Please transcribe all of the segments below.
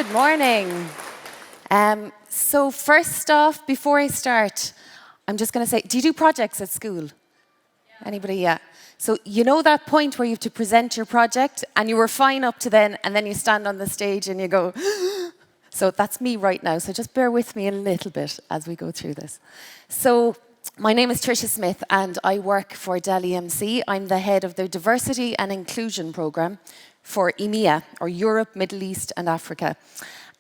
Good morning. So first off, before I start, I'm just going to say, do you do projects at school? Yeah. Anybody? Yeah. So you know that point where you have to present your project and you were fine up to then, and then you stand on the stage and you go, so that's me right now. So just bear with me a little bit as we go through this. So my name is Tricia Smyth and I work for Dell EMC. I'm the head of the Diversity and Inclusion Programme for EMEA, or Europe, Middle East and Africa.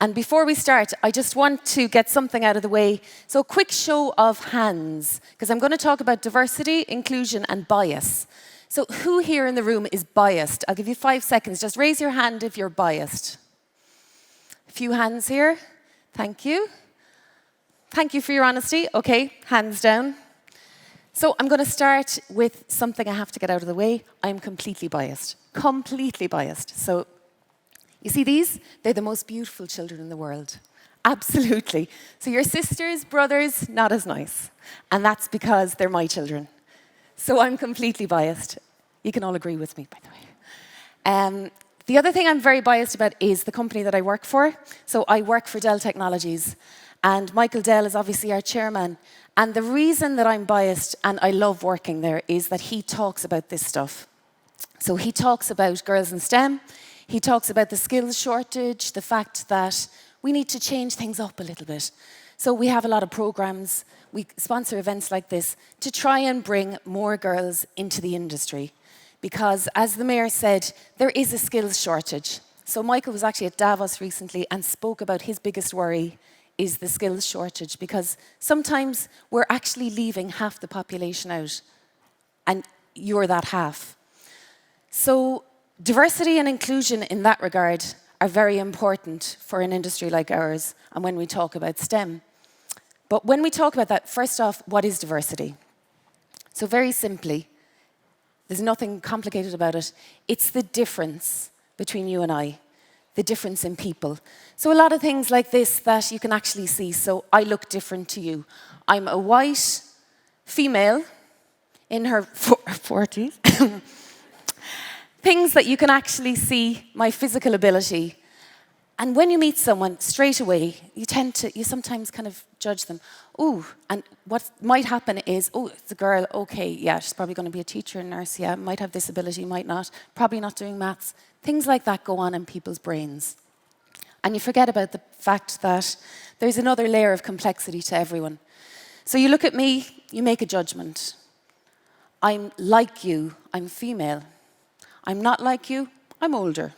And before we start, I just want to get something out of the way. So a quick show of hands, because I'm going to talk about diversity, inclusion and bias. So who here in the room is biased? I'll give you 5 seconds. Just raise your hand if you're biased. A few hands here. Thank you. Thank you for your honesty. Okay, hands down. So I'm going to start with something I have to get out of the way. I'm completely biased. Completely biased. So you see these? They're the most beautiful children in the world. Absolutely. So your sisters, brothers, not as nice. And that's because they're my children. So I'm completely biased. You can all agree with me, by the way. The other thing I'm very biased about is the company that I work for. So I work for Dell Technologies. And Michael Dell is obviously our chairman. And the reason that I'm biased and I love working there is that he talks about this stuff. So he talks about girls in STEM. He talks about the skills shortage, the fact that we need to change things up a little bit. So we have a lot of programs. We sponsor events like this to try and bring more girls into the industry. Because as the mayor said, there is a skills shortage. So Michael was actually at Davos recently and spoke about his biggest worry is the skills shortage, because sometimes we're actually leaving half the population out, and you're that half. So diversity and inclusion in that regard are very important for an industry like ours, and when we talk about STEM. But when we talk about that, first off, what is diversity? So very simply, there's nothing complicated about it. It's the difference between you and I. The difference in people. So a lot of things like this that you can actually see. So I look different to you. I'm a white female in her 40s. Things that you can actually see, my physical ability. And when you meet someone, straight away, you sometimes kind of judge them. Ooh, and what might happen is, oh, it's a girl, okay, yeah, she's probably going to be a teacher and nurse, yeah, might have this ability, might not, probably not doing maths. Things like that go on in people's brains. And you forget about the fact that there's another layer of complexity to everyone. So you look at me, you make a judgment. I'm like you, I'm female. I'm not like you, I'm older.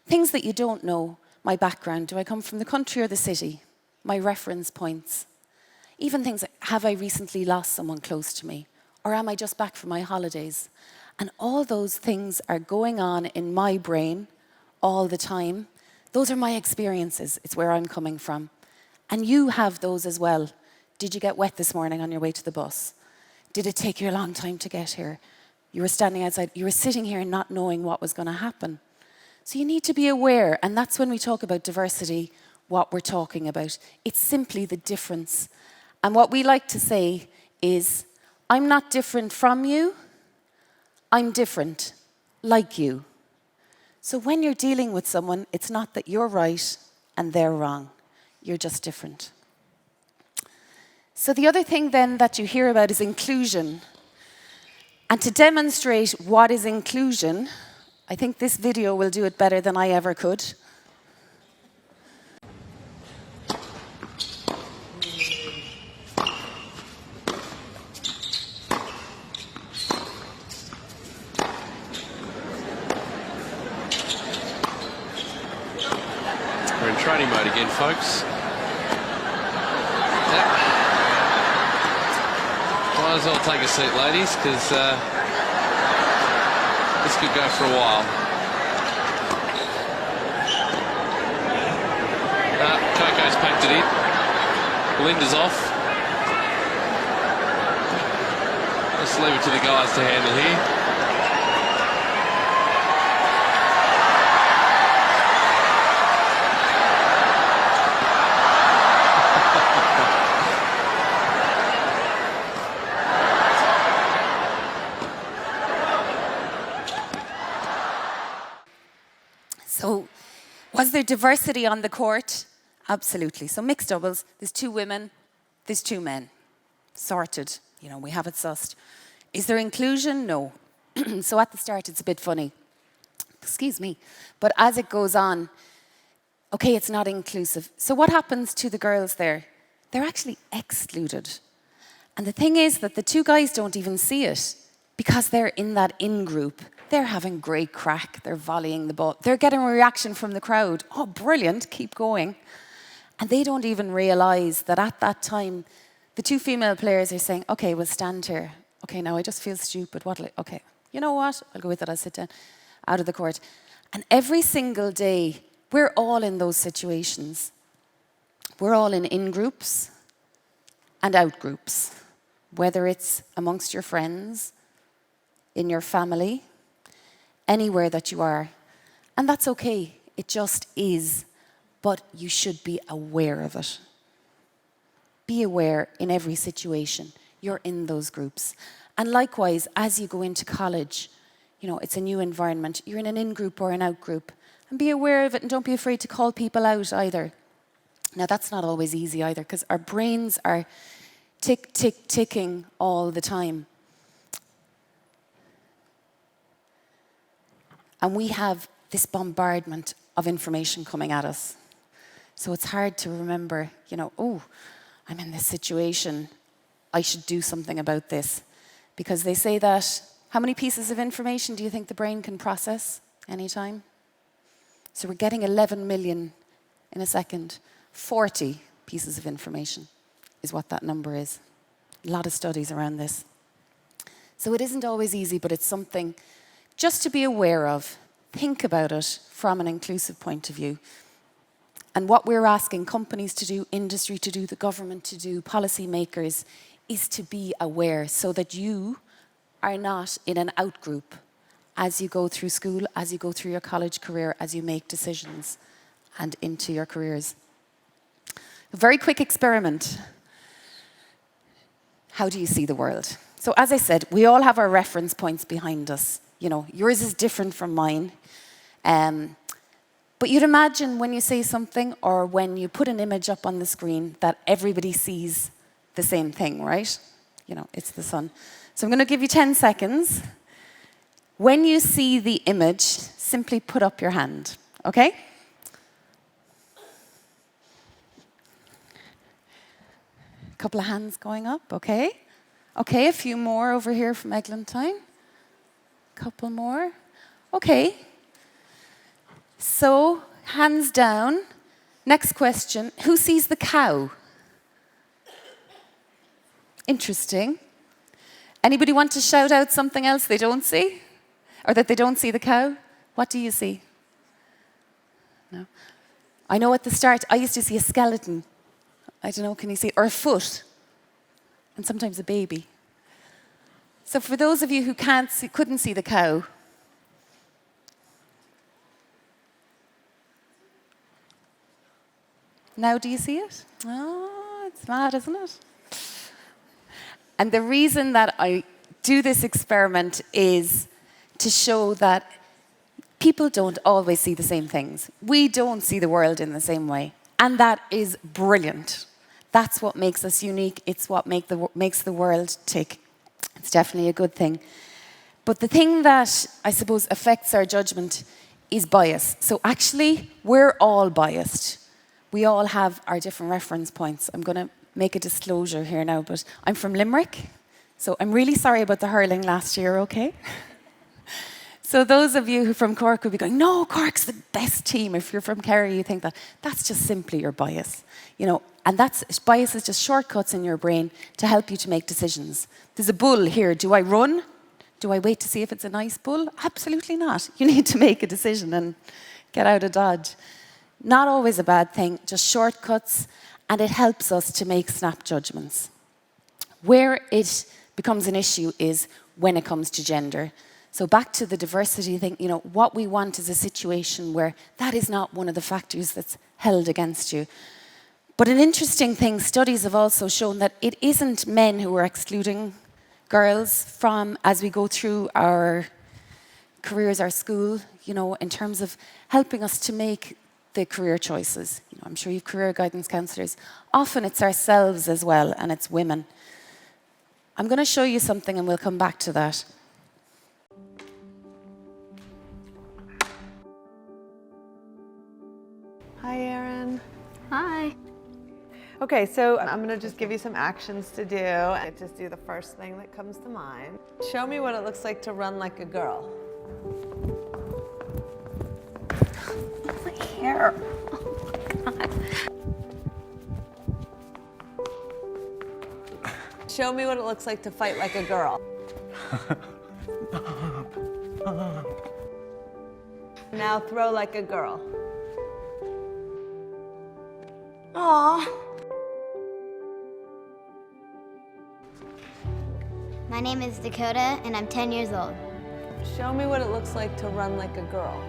Things that you don't know, my background, do I come from the country or the city? My reference points. Even things like, have I recently lost someone close to me? Or am I just back from my holidays? And all those things are going on in my brain all the time. Those are my experiences. It's where I'm coming from. And you have those as well. Did you get wet this morning on your way to the bus? Did it take you a long time to get here? You were standing outside. You were sitting here not knowing what was going to happen. So you need to be aware. And that's when we talk about diversity, what we're talking about. It's simply the difference. And what we like to say is, I'm not different from you. I'm different, like you. So when you're dealing with someone, it's not that you're right and they're wrong. You're just different. So the other thing then that you hear about is inclusion. And to demonstrate what is inclusion, I think this video will do it better than I ever could. We're in training mode again, folks. Yep. Might as well take a seat, ladies, because this could go for a while. Coco's packed it in. Linda's off. Let's leave it to the guys to handle here. So, was there diversity on the court? Absolutely. So mixed doubles, there's 2 women, there's 2 men. Sorted. We have it sussed. Is there inclusion? No. So at the start, it's a bit funny. Excuse me. But as it goes on, okay, it's not inclusive. So what happens to the girls there? They're actually excluded. And the thing is that the 2 guys don't even see it because they're in that in-group. They're having great crack. They're volleying the ball. They're getting a reaction from the crowd. Oh, brilliant, keep going. And they don't even realise that at that time, the 2 female players are saying, okay, we'll stand here. Okay, now I just feel stupid. Okay, you know what? I'll go with it. I'll sit down out of the court. And every single day, we're all in those situations. We're all in groups and out groups, whether it's amongst your friends, in your family, anywhere that you are. And that's okay. It just is. But you should be aware of it. Be aware in every situation. You're in those groups. And likewise, as you go into college, it's a new environment. You're in an in-group or an out-group. And be aware of it and don't be afraid to call people out either. Now, that's not always easy either because our brains are tick, tick, ticking all the time. And we have this bombardment of information coming at us. So it's hard to remember, oh, I'm in this situation. I should do something about this. Because they say that, how many pieces of information do you think the brain can process anytime? So we're getting 11 million in a second. 40 pieces of information is what that number is. A lot of studies around this. So it isn't always easy, but it's something just to be aware of. Think about it from an inclusive point of view. And what we're asking companies to do, industry to do, the government to do, policymakers, is to be aware so that you are not in an out-group as you go through school, as you go through your college career, as you make decisions and into your careers. A very quick experiment. How do you see the world? So as I said, we all have our reference points behind us. Yours is different from mine. But you'd imagine when you say something or when you put an image up on the screen that everybody sees the same thing, right? It's the sun. So I'm going to give you 10 seconds. When you see the image, simply put up your hand, okay? A couple of hands going up, okay? Okay, a few more over here from Eglantine. Couple more. Okay. So, hands down. Next question. Who sees the cow? Interesting. Anybody want to shout out something else they don't see? Or that they don't see the cow? What do you see? No. I know at the start, I used to see a skeleton. I don't know, can you see? Or a foot. And sometimes a baby. So for those of you who couldn't see the cow, now do you see it? Oh, it's mad, isn't it? And the reason that I do this experiment is to show that people don't always see the same things. We don't see the world in the same way. And that is brilliant. That's what makes us unique. It's what makes the world tick. It's definitely a good thing. But the thing that I suppose affects our judgment is bias. So actually, we're all biased. We all have our different reference points. I'm going to make a disclosure here now, but I'm from Limerick. So I'm really sorry about the hurling last year, okay? So those of you who are from Cork will be going, no, Cork's the best team. If you're from Kerry, you think that. That's just simply your bias. And bias is just shortcuts in your brain to help you to make decisions. There's a bull here. Do I run? Do I wait to see if it's a nice bull? Absolutely not. You need to make a decision and get out of Dodge. Not always a bad thing, just shortcuts, and it helps us to make snap judgments. Where it becomes an issue is when it comes to gender. So back to the diversity thing, what we want is a situation where that is not one of the factors that's held against you. But an interesting thing, studies have also shown that it isn't men who are excluding girls from, as we go through our careers, our school, in terms of helping us to make the career choices. You know, I'm sure you've career guidance counsellors. Often it's ourselves as well, and it's women. I'm going to show you something and we'll come back to that. Hi, Erin. Hi. Okay, so I'm going to just give you some actions to do. I just do the first thing that comes to mind. Show me what it looks like to run like a girl. My hair. Oh my God. Show me what it looks like to fight like a girl. Now throw like a girl. Aw. My name is Dakota, and I'm 10 years old. Show me what it looks like to run like a girl.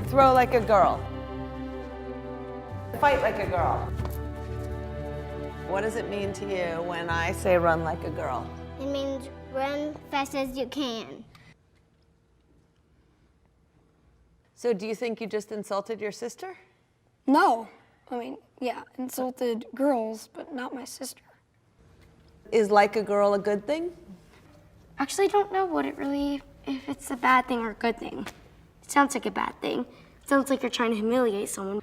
Throw like a girl. Fight like a girl. What does it mean to you when I say run like a girl? It means run fast as you can. So do you think you just insulted your sister? No. I mean, yeah, insulted girls, but not my sister. Is like a girl a good thing? Actually, don't know if it's a bad thing or a good thing. It sounds like a bad thing. It sounds like you're trying to humiliate someone.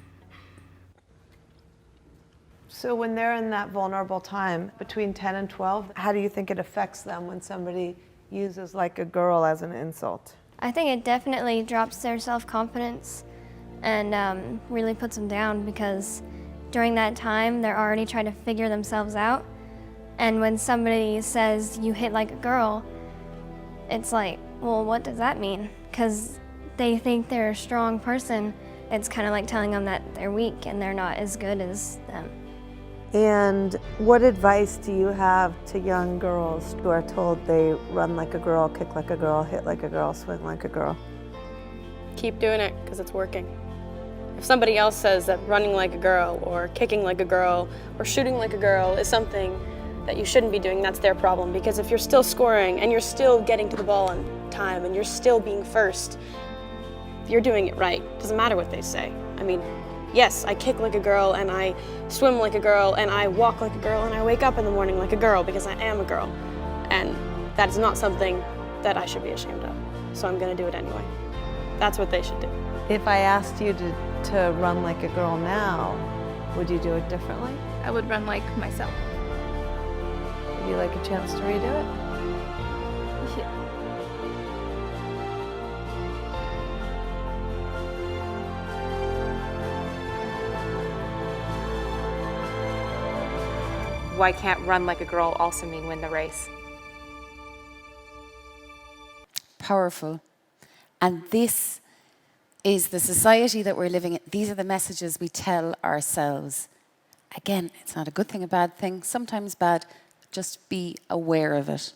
So when they're in that vulnerable time between 10 and 12, how do you think it affects them when somebody uses like a girl as an insult? I think it definitely drops their self-confidence and really puts them down, because during that time they're already trying to figure themselves out, and when somebody says you hit like a girl, it's like, well, what does that mean? Because they think they're a strong person. It's kind of like telling them that they're weak and they're not as good as them. And what advice do you have to young girls who are told they run like a girl, kick like a girl, hit like a girl, swing like a girl? Keep doing it because it's working. If somebody else says that running like a girl or kicking like a girl or shooting like a girl is something that you shouldn't be doing, that's their problem. Because if you're still scoring and you're still getting to the ball on time and you're still being first, you're doing it right. It doesn't matter what they say. I mean, yes, I kick like a girl and I swim like a girl and I walk like a girl and I wake up in the morning like a girl because I am a girl. And that is not something that I should be ashamed of. So I'm gonna do it anyway. That's what they should do. If I asked you to run like a girl now, would you do it differently? I would run like myself. Would you like a chance to redo it? Yeah. Why can't run like a girl also mean win the race? Powerful. And this is the society that we're living in. These are the messages we tell ourselves. Again, it's not a good thing, a bad thing. Sometimes bad. Just be aware of it.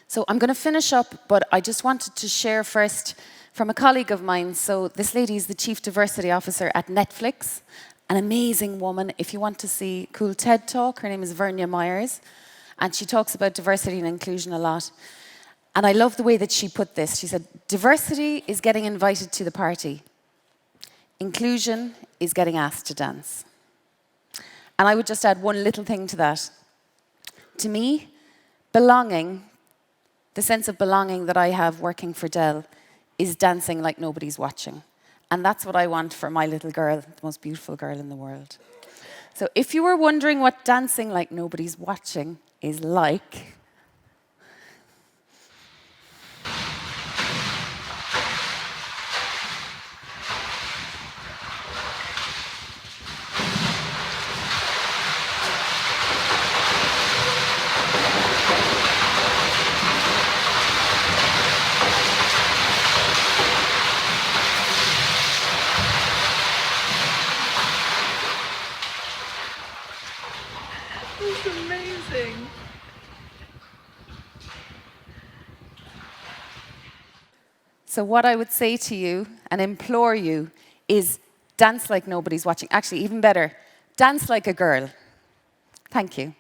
So I'm going to finish up, but I just wanted to share first from a colleague of mine. So this lady is the Chief Diversity Officer at Netflix. An amazing woman. If you want to see a cool TED Talk, her name is Vernia Myers, and she talks about diversity and inclusion a lot. And I love the way that she put this. She said, diversity is getting invited to the party. Inclusion is getting asked to dance. And I would just add one little thing to that. To me, belonging, the sense of belonging that I have working for Dell, is dancing like nobody's watching. And that's what I want for my little girl, the most beautiful girl in the world. So if you were wondering what dancing like nobody's watching is like, It's amazing. so what I would say to you and implore you is dance like nobody's watching. Actually, even better, dance like a girl. Thank you.